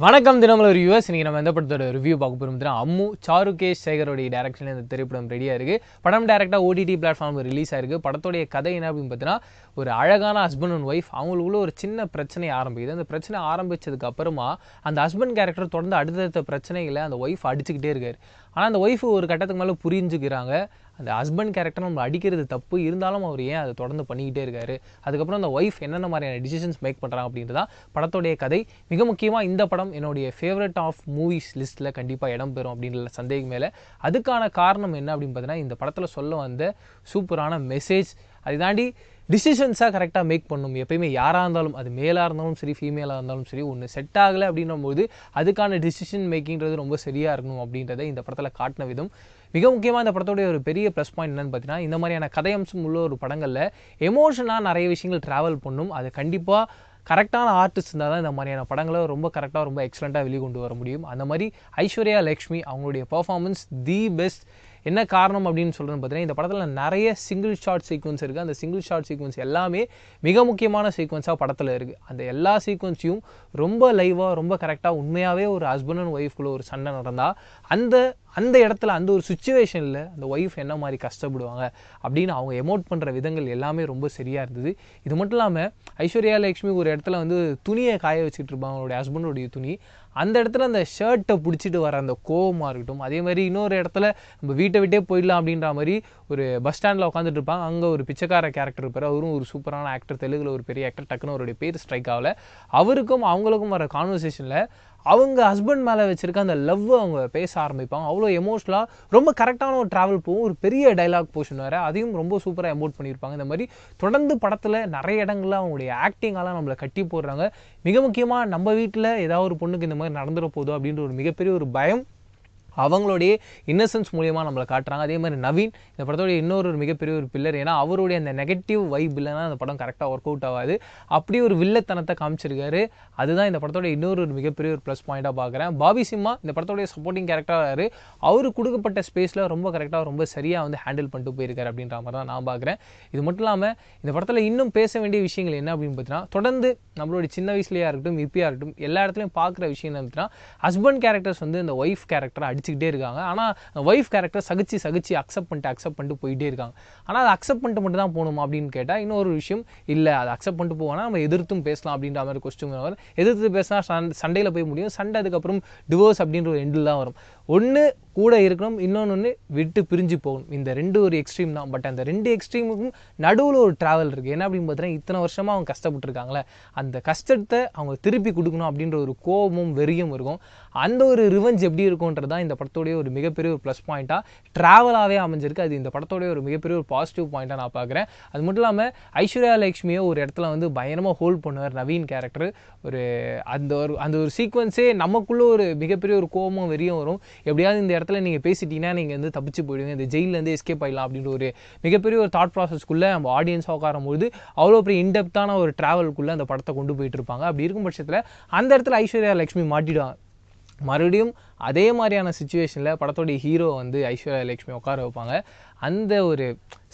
வணக்கம் தினமலர் யூஎஸ். இன்னைக்கு நம்ம எந்த படத்தோட ரிவ்யூ பார்க்க போகிறோம். அம்மு சாருகேஷ் சேகரோடைய டேரக்ஷனில் இந்த திரைப்படம் ரெடியாக இருக்குது. படம் டேரெக்டாக ஓடிடி பிளாட்ஃபார்ம் ரிலீஸ் ஆயிருக்கு. படத்தோடைய கதை என்ன அப்படின்னு பார்த்தீங்கன்னா, ஒரு அழகான ஹஸ்பண்ட் அண்ட் ஒய்ஃப் அவங்களுக்குள்ள ஒரு சின்ன பிரச்சனை ஆரம்பிக்குது. அந்த பிரச்சனை ஆரம்பித்ததுக்கு அப்புறமா அந்த ஹஸ்பண்ட் கேரக்டர் தொடர்ந்து அடுத்தடுத்த பிரச்சனைகளை அந்த ஒய்ஃப் அடிச்சுக்கிட்டே இருக்காரு. ஆனால் அந்த ஒய்ஃப் ஒரு கட்டத்துக்கு மேலே புரிஞ்சுக்கிறாங்க, அந்த ஹஸ்பண்ட் கேரக்டர் நம்ம அடிக்கிறது தப்பு, இருந்தாலும் அவர் ஏன் அதை தொடர்ந்து பண்ணிக்கிட்டே இருக்காரு. அதுக்கப்புறம் அந்த ஒய்ஃப் என்னென்ன மாதிரியான டிசிஷன்ஸ் மேக் பண்ணுறாங்க அப்படின்றதான் படத்தோடைய கதை. மிக முக்கியமாக இந்த படம் என்னுடைய ஃபேவரட் ஆஃப் மூவிஸ் லிஸ்ட்டில் கண்டிப்பாக இடம் பெறும் அப்படின்ற சந்தேகம் மேலே. அதுக்கான காரணம் என்ன அப்படின்னு பார்த்தீங்கன்னா, இந்த படத்தில் சொல்ல வந்த சூப்பரான மெசேஜ். அதை தாண்டி டிசிஷன்ஸாக கரெக்டாக மேக் பண்ணணும். எப்பயுமே யாராக இருந்தாலும், அது மேலாக இருந்தாலும் சரி, ஃபீமேலாக இருந்தாலும் சரி, ஒன்று செட் ஆகலை அப்படின்னும்போது அதுக்கான டிசிஷன் மேக்கிங்கிறது ரொம்ப சரியாக இருக்கணும் அப்படின்றத இந்த படத்தில் காட்டின விதம். மிக முக்கியமாக இந்த படத்தோடைய ஒரு பெரிய ப்ளஸ் பாயிண்ட் என்னன்னு பார்த்தீங்கன்னா, இந்த மாதிரியான கதையம்சம் உள்ள ஒரு படங்களில் எமோஷனாக நிறைய விஷயங்கள் ட்ராவல் பண்ணும். அது கண்டிப்பாக கரெக்டான ஆர்டிஸ்ட் இருந்தால் தான் இந்த மாதிரியான படங்களை ரொம்ப கரெக்டாக ரொம்ப எக்ஸலண்ட்டாக வெளிக்கொண்டு வர முடியும். அந்த மாதிரி ஐஸ்வர்யா லக்ஷ்மி அவங்களுடைய பர்ஃபார்மன்ஸ் தி பெஸ்ட். என்ன காரணம் அப்படின்னு சொல்கிறது பார்த்தீங்கன்னா, இந்த படத்தில் நிறைய சிங்கிள் ஷாட் சீக்வன்ஸ் இருக்குது. அந்த சிங்கிள் ஷாட் சீக்வன்ஸ் எல்லாமே மிக முக்கியமான சீக்வன்ஸாக படத்தில் இருக்குது. அந்த எல்லா சீக்வன்ஸையும் ரொம்ப லைவாக, ரொம்ப கரெக்டாக, உண்மையாகவே ஒரு ஹஸ்பண்ட் அண்ட் ஒய்ஃப்குள்ளே ஒரு சண்டை நடந்தால் அந்த இடத்துல அந்த ஒரு சுச்சுவேஷனில் அந்த ஒய்ஃப் என்ன மாதிரி கஷ்டப்படுவாங்க அப்படின்னு அவங்க எமோட் பண்ணுற விதங்கள் எல்லாமே ரொம்ப சரியாக இருந்தது. இது மட்டும் இல்லாமல் ஐஸ்வர்யா லக்ஷ்மி ஒரு இடத்துல துணியை காய வச்சுட்டு இருப்பாங்க, அவங்களுடைய ஹஸ்பண்டோடைய துணி. அந்த இடத்துல அந்த ஷர்ட்டை பிடிச்சிட்டு வர அந்த கோவமாக இருக்கட்டும். அதே மாதிரி இன்னொரு இடத்துல நம்ம வீட்டை விட்டே போயிடலாம் அப்படின்ற மாதிரி ஒரு பஸ் ஸ்டாண்டில் உட்காந்துட்டு இருப்பாங்க. அங்கே ஒரு பிச்சைக்கார கேரக்டர் இருப்பார். அவரும் ஒரு சூப்பரான ஆக்டர், தெலுங்குல ஒரு பெரிய ஆக்டர். டக்குன்னு அவருடைய பேர் ஸ்ட்ரைக் ஆகலை. அவருக்கும் அவங்களுக்கும் வர கான்வர்சேஷனில் அவங்க ஹஸ்பண்ட் மேலே வச்சுருக்க அந்த லவ் அவங்க பேச ஆரம்பிப்பாங்க. அவ்வளோ எமோஷ்னலாக ரொம்ப கரெக்டான ஒரு ட்ராவல் போகும். ஒரு பெரிய டைலாக் போர்ஷன் வேறு, அதையும் ரொம்ப சூப்பராக எமோட் பண்ணியிருப்பாங்க. இந்த மாதிரி தொடர்ந்து படத்தில் நிறைய இடங்களில் அவங்களுடைய ஆக்டிங்காலாம் நம்மளை கட்டி போடுறாங்க. மிக முக்கியமாக நம்ம வீட்டில் ஏதாவது ஒரு பொண்ணுக்கு இந்த மாதிரி நடந்துட போதும் அப்படின்ற ஒரு மிகப்பெரிய ஒரு பயம் அவங்களுடைய இன்னசென்ஸ் மூலியமாக நம்மளை காட்டுறாங்க. அதே மாதிரி நவீன் இந்த படத்தோடைய இன்னொரு மிகப்பெரிய ஒரு பில்லர். ஏன்னா அவருடைய அந்த நெகட்டிவ் வைப் இல்லைன்னா அந்த படம் கரெக்டாக ஒர்க் அவுட் ஆகாது. அப்படி ஒரு வில்லத்தனத்தை காமிச்சிருக்காரு. அதுதான் இந்த படத்தோட இன்னொரு மிகப்பெரிய ஒரு ப்ளஸ் பாயிண்டாக பார்க்குறேன். பாபி சிம்மா இந்த படத்தோடைய சப்போர்ட்டிங் கேரக்டராக அவரு கொடுக்கப்பட்ட ஸ்பேஸில் ரொம்ப கரெக்டாக, ரொம்ப சரியாக ஹேண்டில் பண்ணிட்டு போயிருக்காரு அப்படின்ற மாதிரி தான் நான் பார்க்குறேன். இது மட்டும் இல்லாமல் இந்த படத்தில் இன்னும் பேச வேண்டிய விஷயங்கள் என்ன அப்படின்னு பார்த்தீங்கன்னா, தொடர்ந்து நம்மளுடைய சின்ன வயசுலையாக இருக்கட்டும், இப்பயாக இருக்கட்டும், எல்லா இடத்துலையும் பார்க்குற விஷயம் என்ன அப்படின்னா, ஹஸ்பண்ட் கேரக்டர்ஸ் இந்த ஒய்ஃப் கேரக்டரை அடிச்சுக்கிட்டே இருக்காங்க. ஆனால் ஒய்ஃப் கேரக்டர் சகிச்சு அக்செப்ட் பண்ணிட்டு போயிட்டே இருக்காங்க. ஆனால் அதை அக்செப்ட் பண்ணிட்டு மட்டும் தான் போகணுமா அப்படின்னு கேட்டால் இன்னொரு விஷயம் இல்லை, அதை அக்செப்ட் பண்ணிட்டு போவோம்னா நம்ம எதிர்த்தும் பேசலாம் அப்படின்ற மாதிரி கொஸ்டின் வரும். எதிர்த்து பேசினா சண்டையில் போய் முடியும். சண்டை அதுக்கப்புறம் டிவோர்ஸ் அப்படின்ற ஒரு எண்டில் தான் வரும். ஒன்று கூட இருக்கணும், இன்னொன்று விட்டு பிரிஞ்சு போகணும். இந்த ரெண்டு ஒரு எக்ஸ்ட்ரீம் தான். பட் அந்த ரெண்டு எக்ஸ்ட்ரீமுக்கும் நடுவில் ஒரு ட்ராவல் இருக்குது. என்ன அப்படின்னு பார்த்தீங்கன்னா, இத்தனை வருஷமாக அவங்க கஷ்டப்பட்டுருக்காங்களே, அந்த கஷ்டத்தை அவங்க திருப்பி கொடுக்கணும் அப்படின்ற ஒரு கோபமும் வெறியும் இருக்கும். அந்த ஒரு ரிவெஞ்ச் எப்படி இருக்கும்ன்றது தான் இந்த படத்தோடைய ஒரு மிகப்பெரிய ஒரு ப்ளஸ் பாயிண்ட்டாக ட்ராவலாகவே அமைஞ்சிருக்கு. அது இந்த படத்தோடைய ஒரு மிகப்பெரிய ஒரு பாசிட்டிவ் பாயிண்ட்டாக நான் பார்க்குறேன். அது மட்டும் இல்லாமல் ஐஸ்வர்யா லக்ஷ்மியை ஒரு இடத்துல பயங்கரமாக ஹோல்ட் பண்ணுவார் நவீன் கேரக்டர். அந்த ஒரு சீக்வன்ஸே நமக்குள்ளே ஒரு மிகப்பெரிய ஒரு கோபமும் வெறியும் வரும். எப்படியாவது இந்த இடத்துல நீங்கள் பேசிட்டீங்கன்னா நீங்கள் தப்பிச்சு போயிடுவீங்க, இந்த ஜெயிலேருந்து எஸ்கேப் ஆகிடலாம் அப்படின்ற ஒரு மிகப்பெரிய ஒரு தாட் ப்ராசஸ்க்குள்ளே நம்ம ஆடியன்ஸாக உட்காரும்போது அவ்வளோ பெரிய இன்டெப்த்தான ஒரு ட்ராவலுக்குள்ளே அந்த படத்தை கொண்டு போயிட்டு இருப்பாங்க. அப்படி இருக்கும் பட்சத்தில் அந்த இடத்துல ஐஸ்வர்யா லக்ஷ்மி மாட்டிடுவாங்க. மறுபடியும் அதே மாதிரியான சுச்சுவேஷனில் படத்தோடைய ஹீரோ ஐஸ்வர்யா லக்ஷ்மி உட்கார வைப்பாங்க. அந்த ஒரு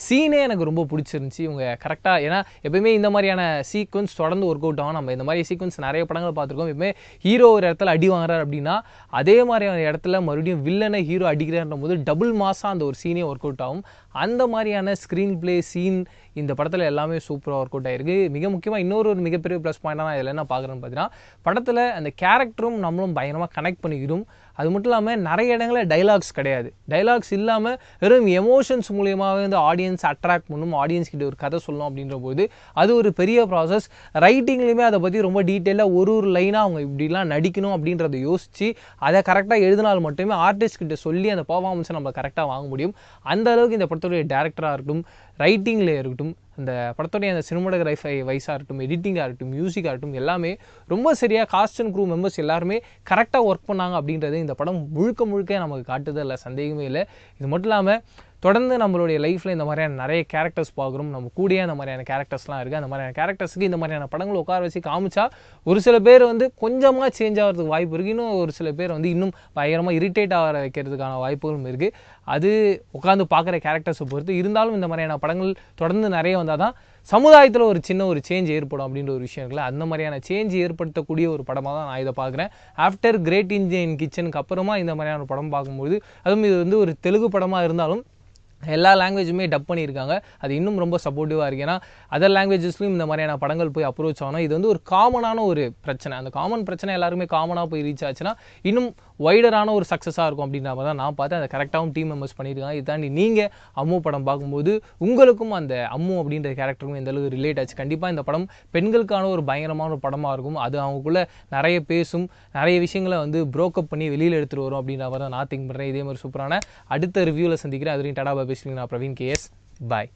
சீனே எனக்கு ரொம்ப பிடிச்சிருந்துச்சி. இவங்க கரெக்டாக, ஏன்னா எப்பயுமே இந்த மாதிரியான சீக்வன்ஸ் தொடர்ந்து ஒர்க் அவுட் ஆகும். நம்ம இந்த மாதிரி சீக்வன்ஸ் நிறைய படங்கள் பார்த்துருக்கோம். எப்பவுமே ஹீரோ ஒரு இடத்துல அடி வாங்குறாரு அப்படின்னா அதே மாதிரியான இடத்துல மறுபடியும் வில்லனை ஹீரோ அடிக்கிறாருன்ற போது டபுள் மாஸாக அந்த ஒரு சீனே ஒர்க் அவுட் ஆகும். அந்த மாதிரியான ஸ்க்ரீன் பிளே சீன் இந்த படத்தில் எல்லாமே சூப்பராக ஒர்க் அவுட் ஆகிருக்கு. மிக முக்கியமாக இன்னொரு மிகப்பெரிய ப்ளஸ் பாயிண்டாக நான் இதில் என்ன பார்க்குறேன்னு பார்த்தீங்கன்னா, படத்தில் அந்த கேரக்டரும் நம்மளும் பயங்கரமாக கனெக்ட் பண்ணிக்கிடும். அது மட்டும் இல்லாமல் நிறைய இடங்களில் டைலாக்ஸ் கிடையாது. டைலாக்ஸ் இல்லாமல் வெறும் எமோஷன்ஸ் மூலியமாகவே ஆடியன்ஸ் அட்ராக்ட் பண்ணணும், ஆடியன்ஸ் கிட்ட ஒரு கதை சொல்லணும் அப்படின்ற போது அது ஒரு பெரிய ப்ராசஸ். ரைட்டிங்லேயுமே அதை பற்றி ரொம்ப டீட்டெயிலாக ஒரு லைனாக அவங்க இப்படிலாம் நடிக்கணும் அப்படின்றத யோசித்து அதை கரெக்டாக எழுதினால் மட்டுமே ஆர்டிஸ்ட் கிட்ட சொல்லி அந்த பர்ஃபார்மன்ஸை நம்ம கரெக்டாக வாங்க முடியும். அந்த அளவுக்கு இந்த படத்துடைய டேரக்டராக இருக்கட்டும், ரைட்டிங்கில் இருக்கட்டும், அந்த படத்தோடைய அந்த சினிமாட்டோகிராஃபி வைஸாக இருக்கட்டும், எடிட்டிங்காக இருக்கட்டும், மியூசிக்காக இருக்கட்டும், எல்லாமே ரொம்ப சரியாக காஸ்ட் அண்ட் க்ரூ மெம்பர்ஸ் எல்லாருமே கரெக்டாக ஒர்க் பண்ணாங்க அப்படின்றது இந்த படம் முழுக்க நமக்கு காட்டுது, இல்லை சந்தேகமே இல்லை. இது மட்டும் இல்லாமல் தொடர்ந்து நம்மளுடைய லைஃப்பில் இந்த மாதிரியான நிறைய கேரக்டர்ஸ் பார்க்குறோம். நம்ம கூடிய அந்த மாதிரியான கேரக்டர்ஸ்லாம் இருக்குது. அந்த மாதிரியான கேரக்டர்ஸுக்கு இந்த மாதிரியான படங்களை உட்கார வச்சு காமிச்சா ஒரு சில பேர் கொஞ்சமாக சேஞ்ச் ஆகிறதுக்கு வாய்ப்பு இருக்குது. இன்னும் ஒரு சில பேர் இன்னும் பயங்கரமாக இரிட்டேட் ஆகிற வைக்கிறதுக்கான வாய்ப்புகளும் இருக்குது. அது உட்காந்து பார்க்குற கேரக்டர்ஸை பொறுத்து. இருந்தாலும் இந்த மாதிரியான படங்கள் தொடர்ந்து நிறைய வந்தால் தான் சமுதாயத்தில் ஒரு சின்ன ஒரு சேஞ்ச் ஏற்படும் அப்படின்ற ஒரு விஷயம் இருக்குல்ல, அந்த மாதிரியான சேஞ்ச் ஏற்படுத்தக்கூடிய ஒரு படமாக தான் நான் இதை பார்க்குறேன். ஆஃப்டர் கிரேட் இந்தியன் கிச்சனுக்கு அப்புறமா இந்த மாதிரியான ஒரு படம் பார்க்கும்போது, அதுவும் இது வந்து ஒரு தெலுங்கு படமாக இருந்தாலும் எல்லா லாங்குவேஜுமே டப் பண்ணியிருக்காங்க. அது இன்னும் ரொம்ப சப்போர்ட்டிவாக இருக்குது. ஏன்னா அதர் லாங்குவேஜஸ்லையும் இந்த மாதிரியான படங்கள் போய் அப்ரோச் ஆகணும். இது வந்து ஒரு காமனான ஒரு பிரச்சனை. அந்த காமன் பிரச்சனை எல்லாருமே காமனாக போய் ரீச் ஆச்சுன்னா இன்னும் வைடரான ஒரு சக்ஸஸாக இருக்கும் அப்படின்ற மாதிரி தான் நான் பார்த்தேன். அதை கரெக்டாகவும் டீம் மெம்பர்ஸ் பண்ணியிருக்காங்க. இதை தாண்டி நீங்கள் அம்மு படம் பார்க்கும்போது உங்களுக்கும் அந்த அம்மு அப்படின்ற கேரக்டருக்கும் எந்த அளவுக்கு ரிலேட் ஆச்சு? கண்டிப்பாக இந்த படம் பெண்களுக்கான ஒரு பயங்கரமான ஒரு படமாக இருக்கும். அது அவங்களுக்குள்ள நிறைய பேசும், நிறைய விஷயங்களை வந்து ப்ரோக்கப் பண்ணி வெளியில் எடுத்துகிட்டு வரும் அப்படின்ற மாதிரி தான் நான் திங்க் பண்ணுறேன். இதே மாதிரி சூப்பரான அடுத்த ரிவ்யூவில் சந்திக்கிறேன். அதுலேயும் டடா பேசுகிறேன். நான் பிரவீன் KS. பாய்.